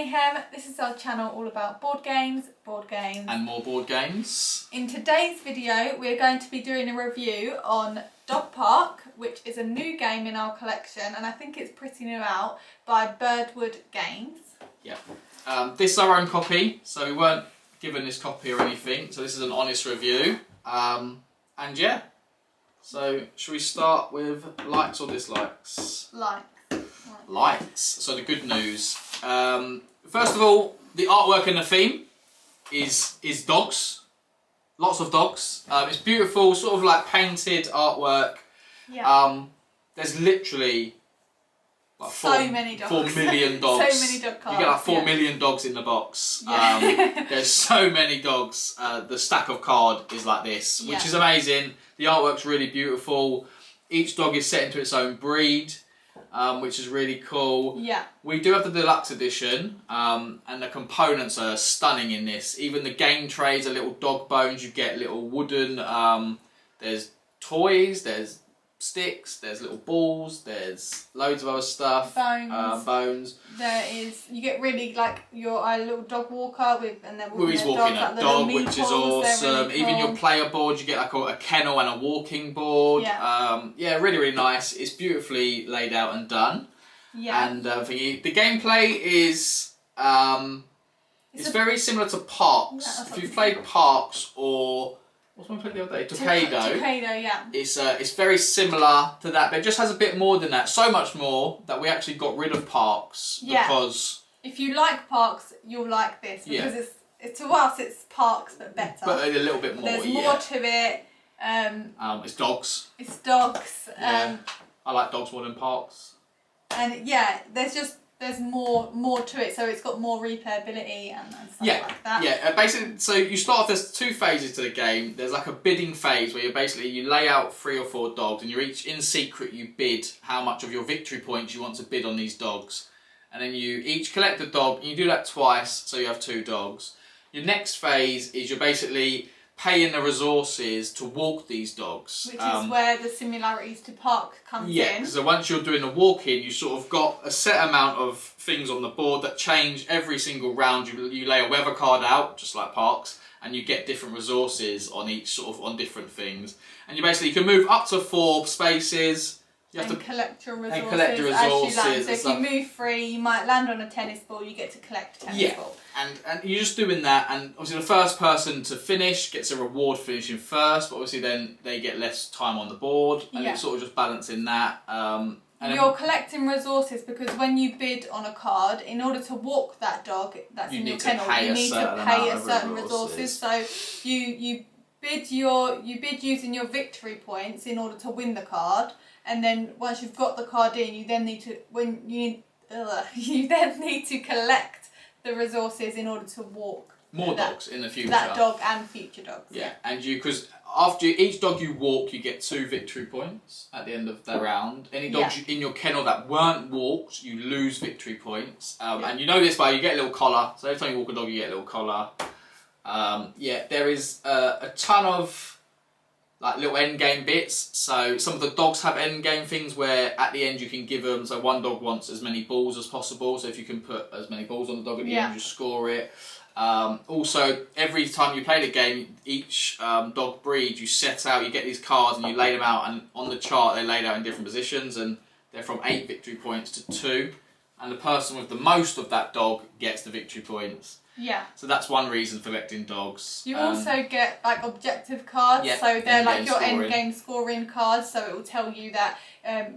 Mayhem. This is our channel all about board games, and more board games. In today's video we're going to be doing a review on Dog Park, which is a new game in our collection, and I think it's pretty new out, by Birdwood Games. Yeah. This is our own copy, so we weren't given this copy or anything, so this is an honest review. And yeah, so should we start with likes or dislikes? Likes. So the good news. First of all, the artwork and the theme is dogs. Lots of dogs. It's beautiful, sort of like painted artwork. Yeah. There's literally like so many dogs. 4 million dogs. So many dog cards. You get like 4 million dogs in the box. Yeah. There's so many dogs. The stack of card is like this, which is amazing. The artwork's really beautiful. Each dog is set into its own breed, which is really cool. Yeah. We do have the deluxe edition, and the components are stunning in this. Even the game trays are little dog bones. You get little wooden. There's toys. There's sticks. There's little balls. There's loads of other stuff. Bones. You get really like your little dog walker and then he's walking a dog, which is awesome. Really cool. Even your player board, you get like a kennel and a walking board. Yeah. Really, really nice. It's beautifully laid out and done. Yeah. And the gameplay is it's very similar to Parks. Yeah, if you've played Parks or what's one we played the other day? Tokaido. Tokaido, yeah. It's very similar to that, but it just has a bit more than that. So much more that we actually got rid of Parks because if you like Parks, you'll like this because it's to us it's Parks but better. But a little bit more. There's more to it. It's dogs. It's dogs. Yeah. I like dogs more than Parks. And there's more to it, so it's got more replayability and stuff like that. Yeah, basically, so you start off, there's two phases to the game. There's like a bidding phase where you lay out 3 or 4 dogs, and you're each, in secret, you bid how much of your victory points you want to bid on these dogs. And then you each collect a dog, and you do that twice, so you have 2 dogs. Your next phase is you're basically paying the resources to walk these dogs. Which is where the similarities to Park comes in. Yeah, so once you're doing the walking, you sort of got a set amount of things on the board that change every single round. You lay a weather card out, just like Parks, and you get different resources on each on different things. And you basically can move up to 4 spaces. You have to collect your resources, as you land. So if you move 3, you might land on a tennis ball, you get to collect a tennis ball. And you're just doing that, and obviously the first person to finish gets a reward for finishing first, but obviously then they get less time on the board, and it's sort of just balancing that. You're collecting resources because when you bid on a card, in order to walk that dog that's in your kennel, you need to pay a certain resources. So you bid using your victory points in order to win the card, and then once you've got the card in, you then need to collect the resources in order to walk more dogs in the future. That dog and future dogs. Yeah, and because after each dog you walk, you get 2 victory points at the end of the round. Any dogs in your kennel that weren't walked, you lose victory points. And you know this by you get a little collar. So every time you walk a dog, you get a little collar. There is a ton of like little end game bits. So some of the dogs have end game things where at the end you can give them. So one dog wants as many balls as possible. So if you can put as many balls on the dog at the end, you score it. Also, every time you play the game, each dog breed you set out. You get these cards and you lay them out, and on the chart they're laid out in different positions, and they're from 8 victory points to 2. And the person with the most of that dog gets the victory points. Yeah. So that's one reason for collecting dogs. You also get like objective cards, so they're like your end game scoring cards. So it will tell you that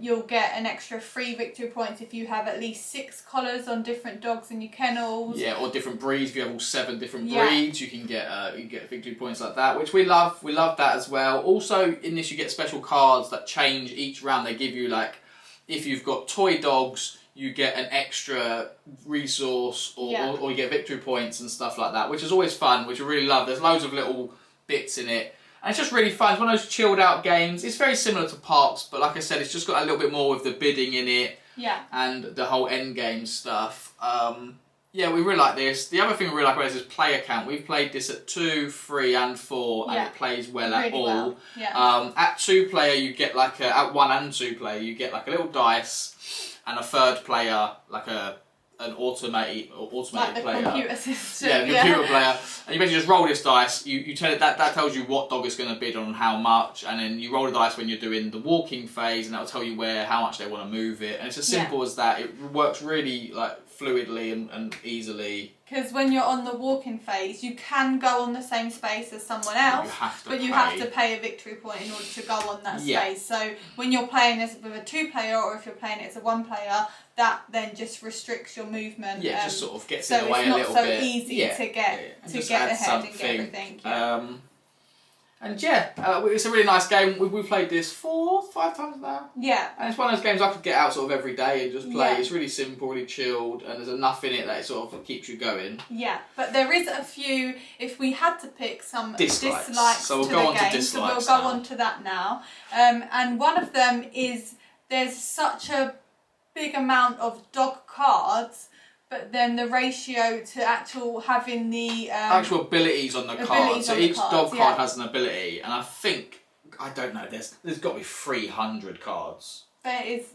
you'll get an extra 3 victory points if you have at least 6 collars on different dogs in your kennels. Yeah, or different breeds. If you have all 7 different breeds, you can get victory points like that, which we love. We love that as well. Also, in this you get special cards that change each round. They give you like, if you've got toy dogs, you get an extra resource or you get victory points and stuff like that, which is always fun, which I really love. There's loads of little bits in it. And it's just really fun. It's one of those chilled out games. It's very similar to Parks, but like I said, it's just got a little bit more with the bidding in it. Yeah. And the whole end game stuff. We really like this. The other thing we really like about this is player count. We've played this at 2, 3 and 4 and it plays well at all. Well. Yeah. At 2 player you get at 1 and 2 player you get like a little dice, and a 3rd player like a an automated like the player. Computer system. Yeah, the computer player. And you basically just roll this dice. You tell it that tells you what dog is going to bid on how much, and then you roll the dice when you're doing the walking phase, and that'll tell you how much they want to move it. And it's as simple as that. It works really like fluidly and easily. Because when you're on the walking phase, you can go on the same space as someone else, you have to pay a victory point in order to go on that space. So when you're playing this with a 2-player, or if you're playing it as a 1-player, that then just restricts your movement. Yeah, just sort of gets in the way a little bit. So it's not so easy to get ahead and get everything. It's a really nice game. We played this 4-5 times now. Yeah. And it's one of those games I could get out sort of every day and just play. Yeah. It's really simple, really chilled, and there's enough in it that it sort of keeps you going. Yeah, but there is a few, if we had to pick some dislikes so we'll to go the on game, to dislikes so we'll go on to that now. And one of them is there's such a big amount of dog cards, but then the ratio to actual having the actual abilities on the card. So each dog card has an ability, and I don't know. There's got to be 300 cards. There is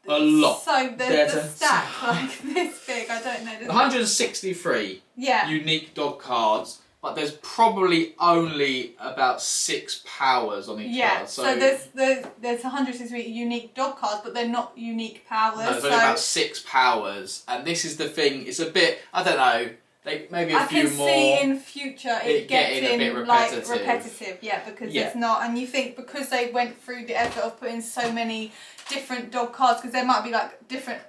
a lot. So there's a stack like this big. I don't know. 163 unique dog cards. But there's probably only about 6 powers on each card. So there's 163 unique dog cards, but they're not unique powers. No, there's only about 6 powers. And this is the thing, it's a bit, I don't know, maybe a few more. I can see in future it getting a bit repetitive. Like repetitive, because it's not. And you think because they went through the effort of putting so many different dog cards, because there might be like different,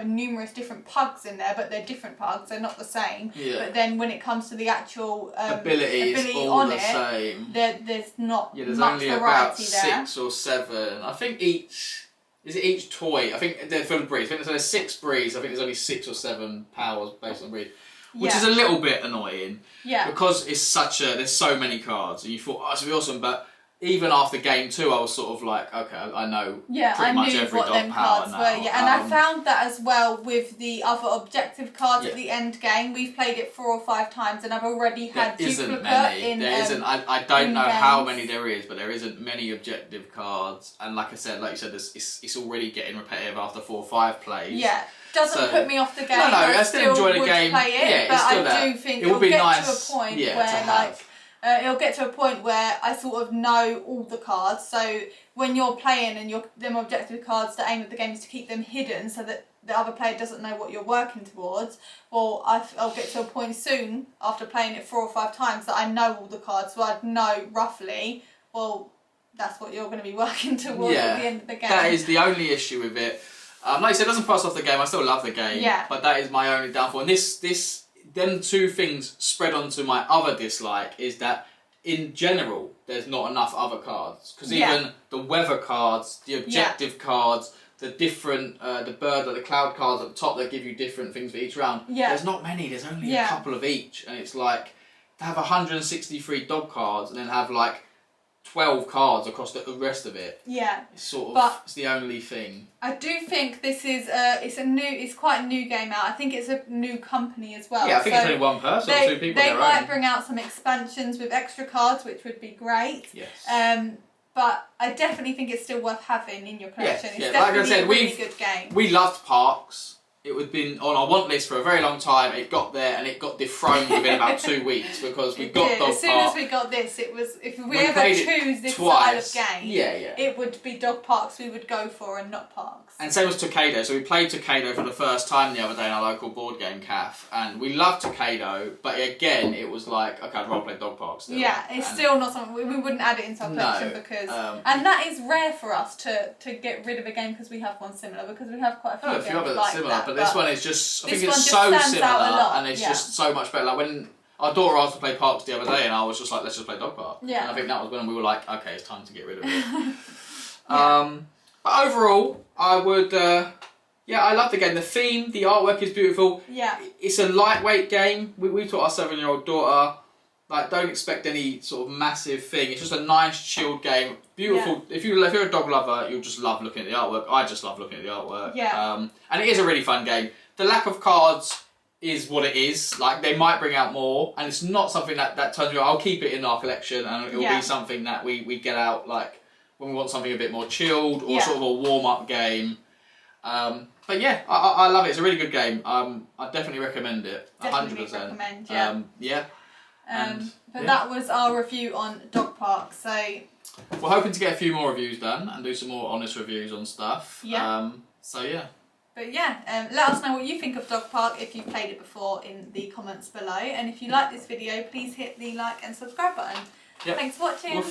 numerous different pugs in there, but they're different pugs, they're not the same. Yeah. But then when it comes to the actual ability on the same. There's not there's much only variety about there. 6 or 7. I think each toy, I think they're for the breeds. I think there's 6 breeds, I think there's only 6 or 7 powers based on breed. Which is a little bit annoying. Yeah. Because there's so many cards, and you thought, oh, it's going to be awesome, but even after game 2, I was sort of like, okay, I know pretty much every dog power now. And I found that as well with the other objective cards at the end game. We've played it 4 or 5 times, and I've already had duplicate in There isn't. I don't know how many there is, but there isn't many objective cards. And like you said, it's already getting repetitive after 4 or 5 plays. Yeah. Doesn't put me off the game. No, I still enjoy the game. Play it, but I do think it'll get to a point where it'll get to a point where I sort of know all the cards. So when you're playing and them objective cards, the aim of the game is to keep them hidden so that the other player doesn't know what you're working towards. Well, I'll get to a point soon after playing it 4 or 5 times that I know all the cards, so I'd know roughly. Well, that's what you're going to be working towards at the end of the game. That is the only issue with it. Like I said, it doesn't pass off the game. I still love the game. Yeah. But that is my only downfall. And them 2 things spread onto my other dislike is that in general, there's not enough other cards. Because even the weather cards, the objective cards, the different, the bird, like the cloud cards at the top that give you different things for each round. Yeah. There's not many. There's only a couple of each. And it's like, to have 163 dog cards and then have like 12 cards across the rest of it. Yeah. It's it's the only thing. I do think this is it's quite a new game out. I think it's a new company as well. Yeah, I think it's only one person or 2 people. They might bring out some expansions with extra cards, which would be great. Yes. But I definitely think it's still worth having in your collection. It's definitely like I said, a really good game. We loved Parks. It had been on our want list for a very long time. It got there and it got dethroned within about 2 weeks because we got Dog Park. As soon as we got this, it was if we ever choose this style of game, it would be Dog Parks we would go for and not Parks. And same as Tokaido. So we played Tokaido for the first time the other day in our local board game cafe, and we loved Tokaido. But again, it was like, okay, I'd rather play Dog Parks still. Yeah, it's still not something we wouldn't add it into our collection because, and that is rare for us to get rid of a game because we have one similar because we have quite a few games like similar, that. But this one is just, I think it's so similar and it's just so much better. Like when our daughter asked to play Parks the other day and I was just like, let's just play Dog Park. Yeah. And I think that was when we were like, okay, it's time to get rid of it. But overall, I would, I love the game. The theme, the artwork is beautiful. Yeah. It's a lightweight game. We taught our 7-year-old daughter, like, don't expect any sort of massive thing. It's just a nice, chilled game. Beautiful. Yeah. If you're a dog lover, you'll just love looking at the artwork. I just love looking at the artwork. Yeah. And it is a really fun game. The lack of cards is what it is. Like, they might bring out more, and it's not something that turns me on. I'll keep it in our collection, and it'll be something that we get out, like, when we want something a bit more chilled, or sort of a warm-up game. But yeah, I love it. It's a really good game. I definitely recommend it. Definitely 100%. recommend, yeah. But that was our review on Dog Park. So we're hoping to get a few more reviews done and do some more honest reviews on stuff. Yeah. So yeah. But yeah, let us know what you think of Dog Park if you've played it before in the comments below. And if you like this video, please hit the like and subscribe button. Yep. Thanks for watching.